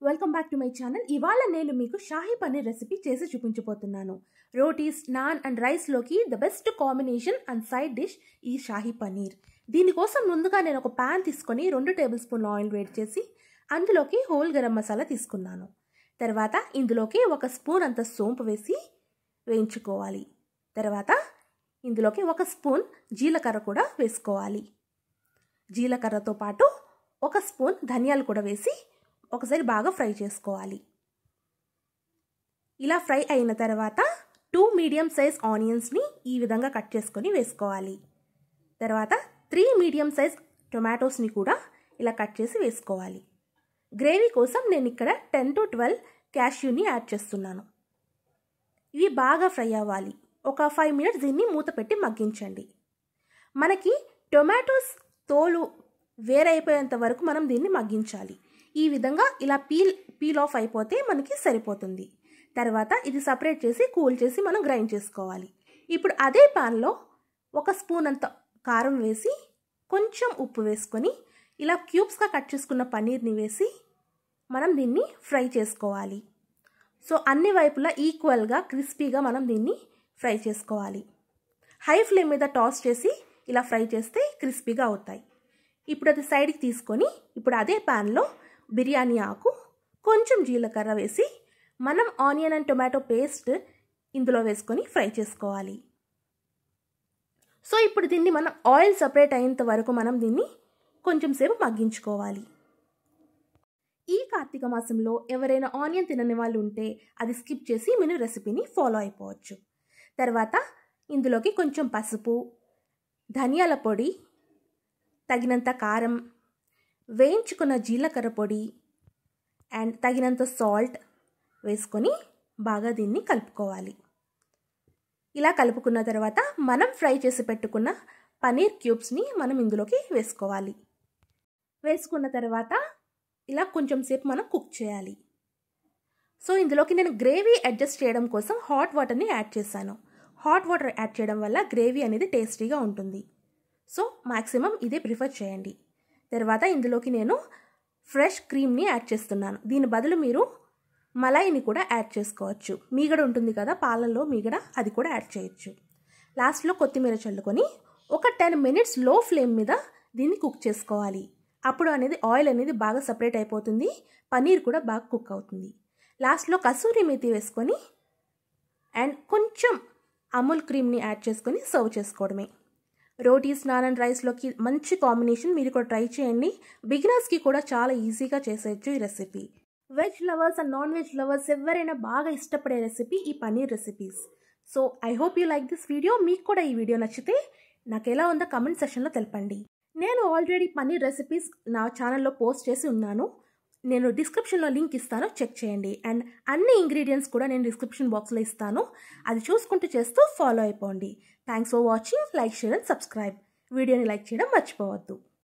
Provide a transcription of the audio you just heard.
Welcome back to my channel. ఇవాళ నేను మీకు షాహీ పన్నీర్ రెసిపీ చేసి చూపించబోతున్నాను. రోటీస్, నాన్ అండ్ రైస్లోకి the best combination and side dish ఈ షాహీ పన్నీర్. దీనికోసం ముందుగా నేను ఒక ప్యాన్ తీసుకొని 2 టేబుల్ స్పూన్ల ఆయిల్ వేడి చేసి అందులోకి హోల్ గరం మసాలా తీసుకున్నాను. తర్వాత ఇందులోకి 1 స్పూన్ అంత సోంపు వేసి వేయించుకోవాలి. తర్వాత ఇందులోకి 1 స్పూన్ జీలకర్ర కూడా వేసుకోవాలి. జీలకర్రతో పాటు 1 స్పూన్ ధనియాలు కూడా వేసి ఒకసారి బాగా ఫ్రై చేసుకోవాలి. ఇలా ఫ్రై అయిన తర్వాత 2 మీడియం సైజ్ ఆనియన్స్ని ఈ విధంగా కట్ చేసుకొని వేసుకోవాలి. తర్వాత 3 మీడియం సైజ్ టొమాటోస్ని కూడా ఇలా కట్ చేసి వేసుకోవాలి. గ్రేవీ కోసం నేను ఇక్కడ 10 to 12 క్యాష్యూని యాడ్ చేస్తున్నాను. ఇవి బాగా ఫ్రై అవ్వాలి. ఒక 5 మినిట్స్ దీన్ని మూత పెట్టి మగ్గించండి. మనకి టొమాటోస్ తోలు వేరైపోయేంత వరకు మనం దీన్ని మగ్గించాలి. ఈ విధంగా ఇలా పీల్ ఆఫ్ అయిపోతే మనకి సరిపోతుంది. తర్వాత ఇది సపరేట్ చేసి కూల్ చేసి మనం గ్రైండ్ చేసుకోవాలి. ఇప్పుడు అదే ప్యాన్లో 1 స్పూన్ అంత కారం వేసి కొంచెం ఉప్పు వేసుకొని ఇలా క్యూబ్స్గా కట్ చేసుకున్న పన్నీర్ని వేసి మనం దీన్ని ఫ్రై చేసుకోవాలి. సో అన్ని వైపులా ఈక్వల్గా క్రిస్పీగా మనం దీన్ని ఫ్రై చేసుకోవాలి. హై ఫ్లేమ్ మీద టాస్ చేసి ఇలా ఫ్రై చేస్తే క్రిస్పీగా అవుతాయి. ఇప్పుడు అది సైడ్కి తీసుకొని ఇప్పుడు అదే ప్యాన్లో బిర్యానీ ఆకు, కొంచెం జీలకర్ర వేసి మనం ఆనియన్ అండ్ టొమాటో పేస్ట్ ఇందులో వేసుకొని ఫ్రై చేసుకోవాలి. సో ఇప్పుడు దీన్ని మనం ఆయిల్ సపరేట్ అయ్యేంత వరకు మనం దీన్ని కొంచెం సేపు మగ్గించుకోవాలి. ఈ కార్తీక మాసంలో ఎవరైనా ఆనియన్ తినని వాళ్ళు ఉంటే అది స్కిప్ చేసి మీరు రెసిపీని ఫాలో అయిపోవచ్చు. తర్వాత ఇందులోకి కొంచెం పసుపు, ధనియాల పొడి, తగినంత కారం, వేయించుకున్న జీలకర్ర పొడి అండ్ తగినంత సాల్ట్ వేసుకొని బాగా దీన్ని కలుపుకోవాలి. ఇలా కలుపుకున్న తర్వాత మనం ఫ్రై చేసి పెట్టుకున్న పన్నీర్ క్యూబ్స్ని మనం ఇందులోకి వేసుకోవాలి. వేసుకున్న తర్వాత ఇలా కొంచెం సేపు మనం కుక్ చేయాలి. సో ఇందులోకి నేను గ్రేవీ అడ్జస్ట్ చేయడం కోసం హాట్ వాటర్ని యాడ్ చేశాను. హాట్ వాటర్ యాడ్ చేయడం వల్ల గ్రేవీ అనేది టేస్టీగా ఉంటుంది. సో మ్యాక్సిమం ఇదే ప్రిఫర్ చేయండి. తర్వాత ఇందులోకి నేను ఫ్రెష్ క్రీమ్ని యాడ్ చేస్తున్నాను. దీని బదులు మీరు మలాయిని కూడా యాడ్ చేసుకోవచ్చు. మీగడ ఉంటుంది కదా, పాలల్లో మీగడ, అది కూడా యాడ్ చేయొచ్చు. లాస్ట్లో కొత్తిమీర చల్లుకొని ఒక 10 మినిట్స్ లో ఫ్లేమ్ మీద దీన్ని కుక్ చేసుకోవాలి. అప్పుడు అనేది ఆయిల్ అనేది బాగా సపరేట్ అయిపోతుంది, పన్నీర్ కూడా బాగా కుక్ అవుతుంది. లాస్ట్లో కసూరి మేతి వేసుకొని అండ్ కొంచెం అమూల్ క్రీమ్ని యాడ్ చేసుకొని సర్వ్ చేసుకోవడమే. రోటీస్, నాన్ అండ్ రైస్లోకి మంచి కాంబినేషన్. మీరు కూడా ట్రై చేయండి. బిగినర్స్కి కూడా చాలా ఈజీగా చేసేయచ్చు ఈ recipe. Veg lovers and non veg lovers ఎవరైనా బాగా ఇష్టపడే రెసిపీ ఈ paneer recipes. So I hope you like this video. మీకు కూడా ఈ వీడియో నచ్చితే నాకు ఎలా ఉందో కమెంట్ సెక్షన్లో తెలపండి. నేను ఆల్రెడీ పన్నీర్ రెసిపీస్ నా ఛానల్లో పోస్ట్ చేసి ఉన్నాను. నేను డిస్క్రిప్షన్లో లింక్ ఇస్తాను, చెక్ చేయండి. అండ్ అన్ని ఇంగ్రీడియంట్స్ కూడా నేను డిస్క్రిప్షన్ బాక్స్లో ఇస్తాను. అది చూసుకుంటూ చేస్తూ ఫాలో అయిపోండి. Thanks for watching. Like, share and subscribe. వీడియోని లైక్ చేయడం మర్చిపోవద్దు.